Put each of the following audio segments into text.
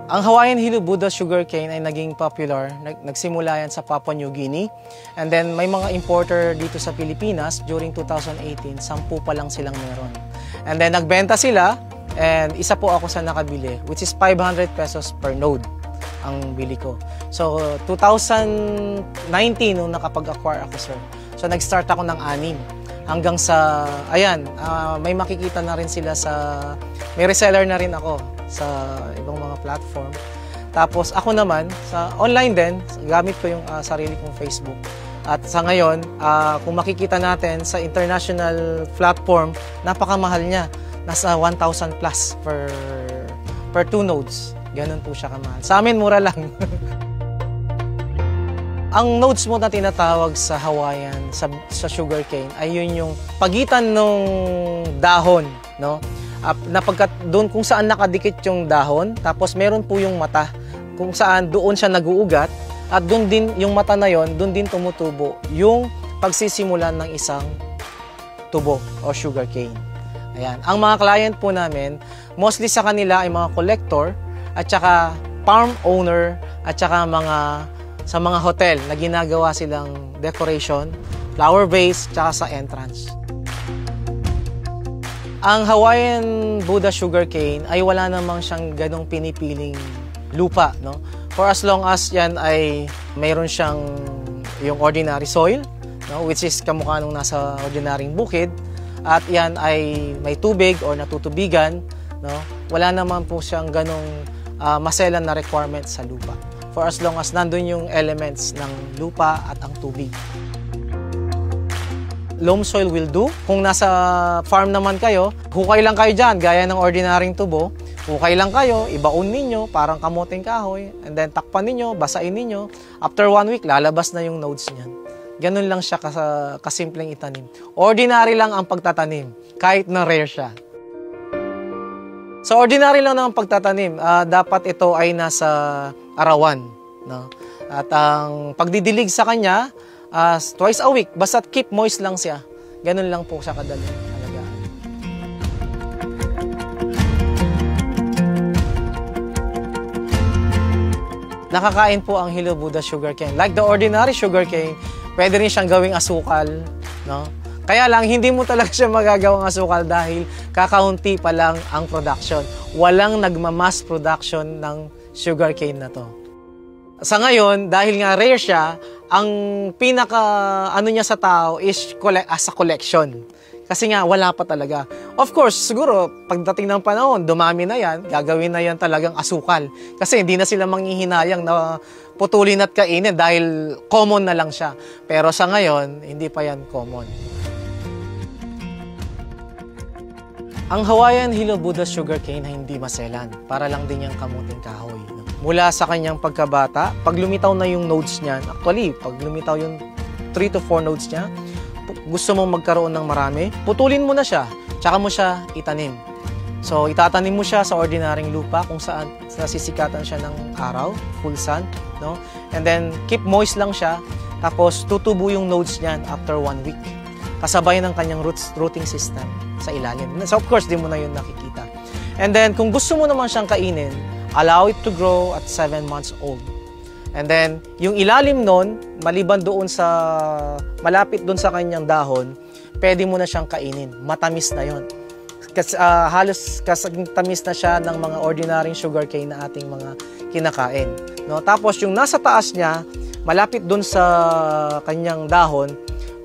Ang Hawaiian Hilu Buddha sugarcane ay naging popular. Nagsimula yan sa Papua New Guinea. And then may mga importer dito sa Pilipinas during 2018, 10 pa lang silang meron. And then nagbenta sila and isa po ako sa nakabili, which is 500 pesos per node ang bili ko. So 2019 nung nakapag-acquire ako, sir. So nag-start ako ng 6 hanggang sa, ayan, may makikita na rin sila may reseller na rin ako sa ibang mga platform. Tapos ako naman, sa online din, gamit ko yung sarili kong Facebook. At sa ngayon, kung makikita natin sa international platform, napakamahal niya. Nasa 1,000 plus per 2 nodes. Ganun po siya kamahal. Sa amin, mura lang. Ang nodes mo na tinatawag sa Hawaiian, sa sugarcane, ay yun yung pagitan ng dahon, no? Doon kung saan nakadikit yung dahon, tapos meron po yung mata, kung saan doon siya nag-uugat, at doon din yung mata na yon, doon din tumutubo yung pagsisimulan ng isang tubo o sugarcane. Ayan. Ang mga client po namin, mostly sa kanila ay mga collector, at saka farm owner, at saka sa mga hotel na ginagawa silang decoration, flower vase, tsaka sa entrance. Ang Hawaiian Buddha sugarcane ay wala namang siyang ganong pinipiling lupa, no? For as long as yan ay mayroon siyang yung ordinary soil, no? Which is kamukha nung nasa ordinaryong bukid, at yan ay may tubig or natutubigan, no? Wala naman po siyang ganong maselan na requirement sa lupa. For as long as nandun yung elements ng lupa at ang tubig. Loam soil will do. Kung nasa farm naman kayo, hukay lang kayo dyan, gaya ng ordinaryong tubo. Hukay lang kayo, ibaon ninyo, parang kamuting kahoy, and then takpan ninyo, basain ninyo. After 1 week, lalabas na yung nodes niyan. Ganun lang siya kasimpleng itanim. Ordinary lang ang pagtatanim, kahit na rare siya. So ordinary lang ng pagtatanim, dapat ito ay nasa arawan, no? At ang pagdidilig sa kanya, twice a week, basta keep moist lang siya. Ganun lang po siya kadali. Nakakain po ang Hilu Buddha sugarcane. Like the ordinary sugarcane, pwede rin siyang gawing asukal, no? Kaya lang, hindi mo talaga siya magagawang asukal dahil kakaunti pa lang ang production. Walang nagmamass production ng sugarcane na to. Sa ngayon, dahil nga rare siya, ang pinaka niya sa tao is as a collection. Kasi nga, wala pa talaga. Of course, siguro, pagdating ng panahon, dumami na yan, gagawin na yan talagang asukal. Kasi hindi na sila manghihinayang na putulin at kainin dahil common na lang siya. Pero sa ngayon, hindi pa yan common. Ang Hawaiian Hilu Buddha sugarcane ay hindi maselan. Para lang din yung kamuting kahoy. Mula sa kanyang pagkabata, pag lumitaw na yung nodes niyan, actually, pag lumitaw yung 3 to 4 nodes niya, gusto mong magkaroon ng marami, putulin mo na siya, tsaka mo siya itanim. So, itatanim mo siya sa ordinaryong lupa kung saan nasisikatan siya ng araw, full sun, no? And then, keep moist lang siya, tapos tutubo yung nodes niyan after 1 week. Kasabay ng kanyang rooting system sa ilalim. So, of course, di mo na yun nakikita. And then, kung gusto mo naman siyang kainin, allow it to grow at 7 months old. And then, yung ilalim nun, maliban doon malapit doon sa kanyang dahon, pwede mo na siyang kainin. Matamis na yon. Kasi halos tamis na siya ng mga ordinaryong sugarcane na ating mga kinakain. No? Tapos, yung nasa taas niya, malapit doon sa kanyang dahon,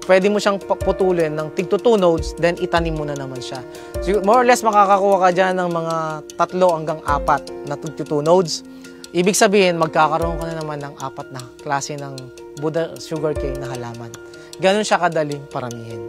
pwede mo siyang putulin ng tig 2 nodes, then itanim mo na naman siya. So, more or less, makakakuha ka dyan ng mga 3 hanggang 4 na tig 2 nodes. Ibig sabihin, magkakaroon ka na naman ng 4 na klase ng Buddha sugarcane na halaman. Ganun siya kadaling paramihin.